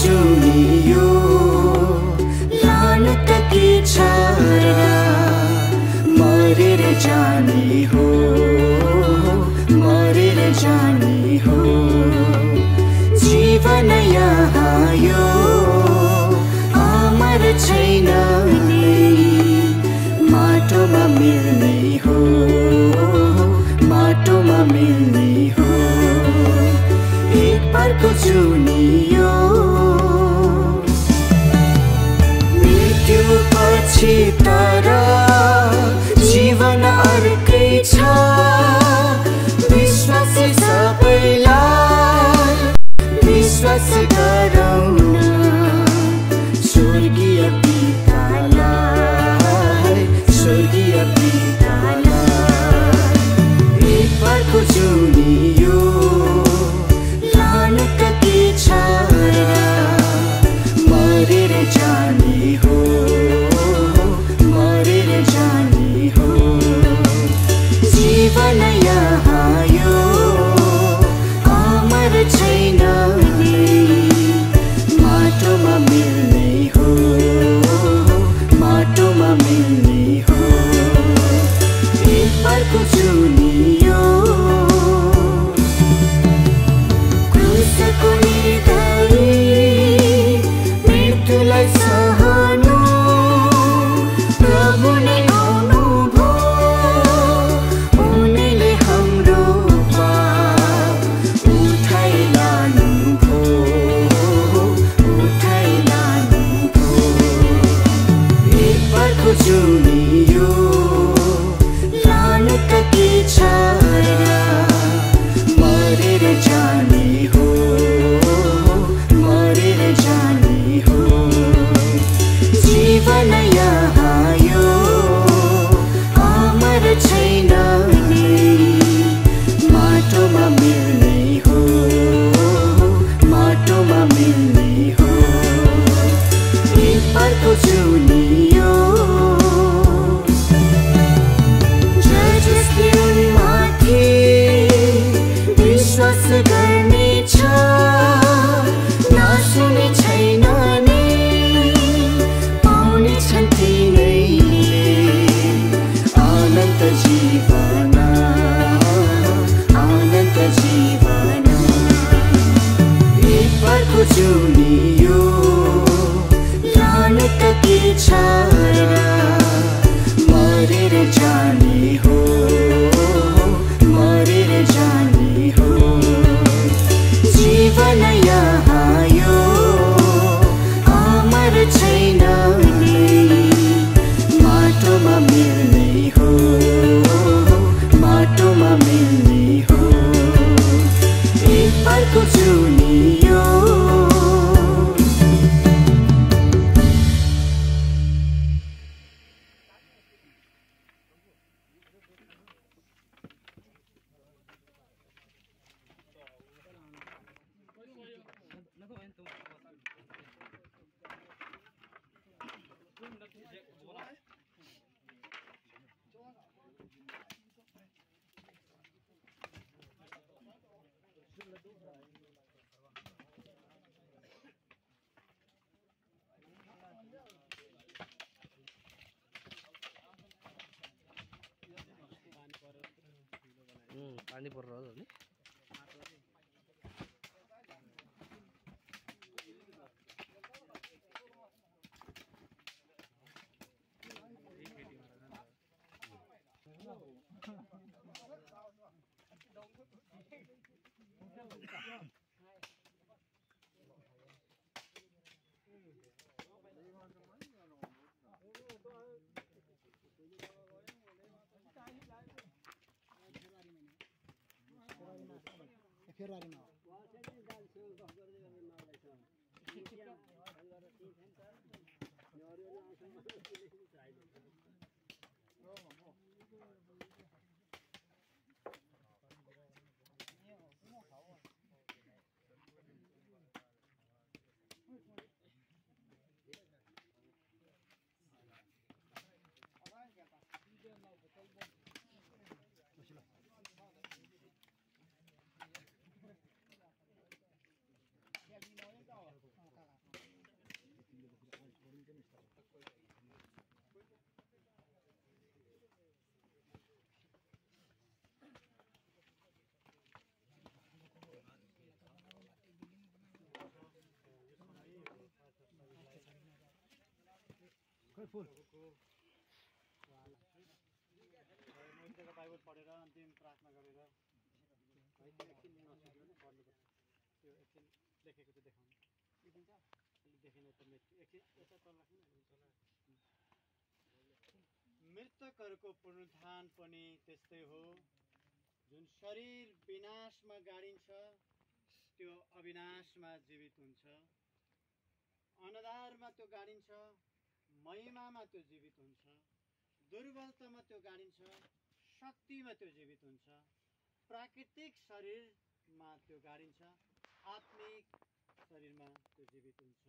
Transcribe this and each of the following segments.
जुनियो लानु त के छ र मरेर जाने हो मरेर जाने हो जीवन यहाँ यो अमर छैन माटोमा मिल्ने हो माटोमा मिल्ने हो एक बारको जुनियो पछि तर जीवन अर्कै छ विश्वास सबैलाई विश्वास गरौँ स्वर्गीय पितालाई स्वर्गीय पितालाई एक बारको जुनियो लानु त के छ मरेर जाने हो जीवन यहाँ यो अमर छैन माटोमा मिल्ने हो माटोमा मिल्ने हो एक बारको जुनियो क्रुसको निर्दयी मृत्युलाई सहनु प्रभु नै जुनियो लानु त के छ मरेर जाने हो मरेर जाने हो जीवन यहाँ यो अमर छैन माटोमा मिल्ने हो माटोमा मिल्ने हो एक बारको जुनियो विश्वास गर्ने छ नसुने छैन नि पाउने छन् तिनैले अनन्त जीवन अनन्त जीवन एक बारको जुनियो लानु त के छ मरेर जाने हो मरेर जाने हो जीवन यहाँ यो अमर छैन माटोमा मिल्ने हो माटोमा मिल्ने हो एक बारको जुनियो पानी पर्छ नि फेब्रुअरीमा फुल मैले बाइबल पढेर अन्तिम प्रार्थना गरेर है त्यो एकछिन नसक्यो भने पढ्नुपर्छ त्यो एकछिन लेखेको चाहिँ देखाउनु देखेन त एकछिन यता तल राख्नु मृतकहरूको पुनरुत्थान पनि त्यस्तै हो जुन शरीर विनाशमा गाडिन्छ त्यो अविनाशमा जीवित हुन्छ अनदारमा त्यो गाडिन्छ महिमामा त्यो जीवित हुन्छ दुर्बलतामा त्यो गाडिन्छ शक्तिमा त्यो जीवित हुन्छ प्राकृतिक शरीरमा त्यो गाडिन्छ आत्मिक शरीरमा त्यो जीवित हुन्छ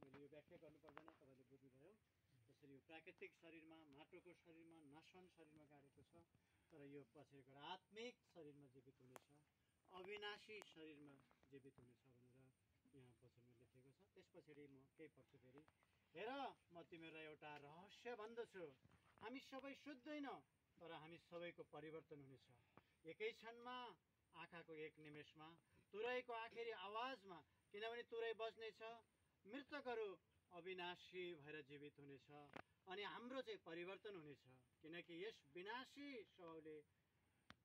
मैले यो व्याख्या गर्नु पर्दैन तपाईँले बुझ्नुभयो त्यसरी यो प्राकृतिक शरीरमा माटोको शरीरमा नसन शरीरमा गाडेको छ तर यो पछि गएर आत्मिक शरीरमा जीवित हुनेछ अविनाशी शरीरमा जीवित हुनेछ भनेर यहाँ पछिमा लेखेको छ त्यस पछाडि म केही पढ्छु फेरि हेर म तिमीहरूलाई एउटा रहस्य भन्दछु हामी सबै शुद्धैनौँ तर हामी सबैको परिवर्तन हुनेछ एकै क्षणमा आँखाको एक निमेषमा तुरैको आखिरी आवाजमा किनभने तुरै बज्नेछ मृतकहरू अविनाशी भएर जीवित हुनेछ अनि हाम्रो चाहिँ परिवर्तन हुनेछ किनकि यस विनाशी शवले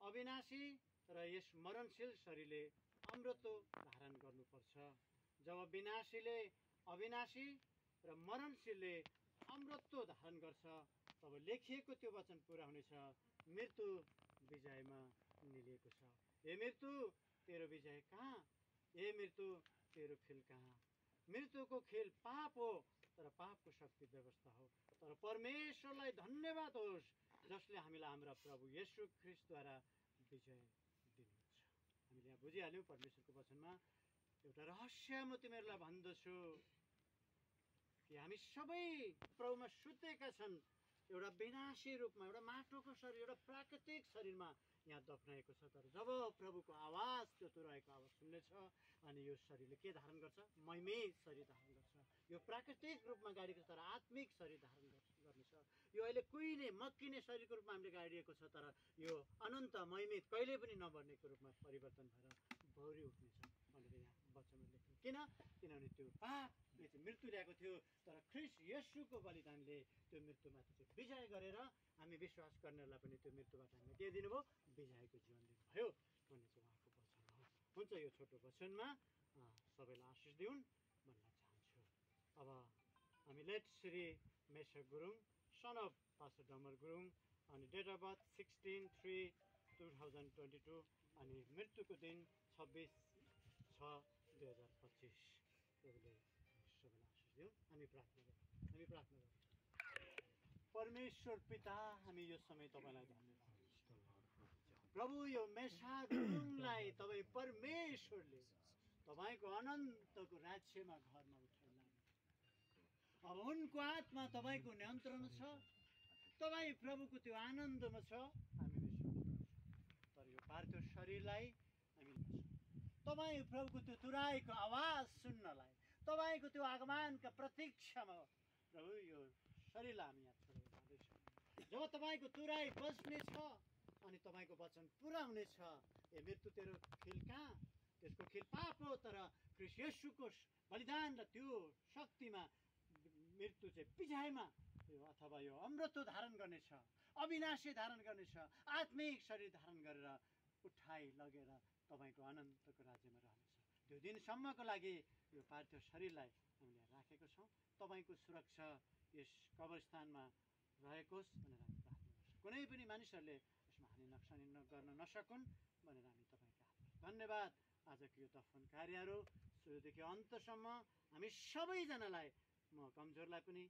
अविनाशी र यस मरणशील शरीरले अमृतो धारण गर्नुपर्छ जब विनाशीले अविनाशी र मरणशीलले अमृतो धारण गर्छ तब लेखिएको त्यो वचन पुरा हुनेछ मृत्यु विजयमा निलिएको छ ए मृत्यु तेरो विजय कहाँ ए मृत्यु तेरो खेल कहाँ मृत्युको खेल पाप हो तर पापको शक्ति व्यवस्था हो तर परमेश्वरलाई धन्यवाद होस् जसले हामीलाई हाम्रा प्रभु येशू ख्रिस्टद्वारा विजय दिनुहुन्छ हामीले यहाँ बुझिहाल्यौँ परमेश्वरको वचनमा एउटा रहस्य म तिमीहरूलाई भन्दछु कि हामी सबै प्रभुमा सुतेका छन् एउटा विनाशी रूपमा एउटा माटोको शरीर एउटा प्राकृतिक शरीरमा यहाँ दफनाएको छ तर जब प्रभुको आवाज त्यो तुरैको आवाज सुन्नेछ अनि यो शरीरले के धारण गर्छ महिमित शरीर धारण गर्छ यो प्राकृतिक रूपमा गाडिएको छ तर आत्मिक शरीर धारण गर्नेछ यो अहिले कुहिने मक्किने शरीरको रूपमा हामीले गाडिएको छ तर यो अनन्त महिमित कहिले पनि नबर्नेको रूपमा परिवर्तन भएर भौरी उठ्नेछ भनेर यहाँ वचनमा लेख्नु किनभने त्यो पापले चाहिँ मृत्यु ल्याएको थियो तर ख्रिस्ट येशूको बलिदानले त्यो मृत्युमाथि चाहिँ विजय गरेर हामी विश्वास गर्नेहरूलाई पनि त्यो मृत्युबाट हामीले के दिनुभयो विजयको जीवन दिनुभयो भन्ने चाहिँ उहाँको वचन हो हुन्छ यो छोटो वचनमा सबैलाई आशिष दिउन् भन्न चाहन्छु अब हामी late Shri Meshak Gurung son of pastor Damar Gurung अनि डेट अफ बर्थ 16/3/2022 अनि मृत्युको दिन 26/6/2025 सबैले आशिष दिउँ हामी प्रार्थना गरौँ परमेश्वर पिता हामी यो समय तपाईँलाई धन्यवाद प्रभु यो मेषक गुरुङलाई तपाईँ परमेश्वरले तपाईँको अनन्तको राज्यमा घरमा उठाइ लानु अब उनको आत्मा तपाईँको नियन्त्रणमा छ तपाईँ प्रभुको त्यो आनन्दमा छ हामी विश्वास गर्छौँ तर यो पार्थिव शरीरलाई हामी तपाईँ प्रभुको त्यो तुराईको आवाज सुन्नलाई तपाईँको त्यो आगमनका प्रतीक्षामा प्रभु यो शरीरलाई हामी यहाँ छोडेर जाँदैछौँ जब तपाईँको तुराई बज्नेछ अनि तपाईँको वचन पुरा हुनेछ ए मृत्यु तेरो खेल कहाँ त्यसको खेल पाप हो तर ख्रिस्ट येशूको बलिदान र त्यो शक्तिमा मृत्यु चाहिँ विजयमा यो अथवा यो अमृतो धारण गर्नेछ अविनाशी धारण गर्नेछ आत्मिक शरीर धारण गरेर उठाइ लगेर तपाईँको अनन्तको राज्यमा रहनेछ त्यो दिनसम्मको लागि यो पार्थिव शरीरलाई हामीले राखेको छौँ तपाईँको सुरक्षा यस कब्रस्थानमा रहेकोस् भनेर हामी प्रार्थना गर्छौँ कुनै पनि मानिसहरूले यसमा हानि नोक्सानी गर्न नसकुन् भनेर हामी तपाईँका हातमा धन्यवाद आजको यो दफन कार्यहरू सुरुदेखि अन्तसम्म हामी सबैजनालाई म कमजोरलाई पनि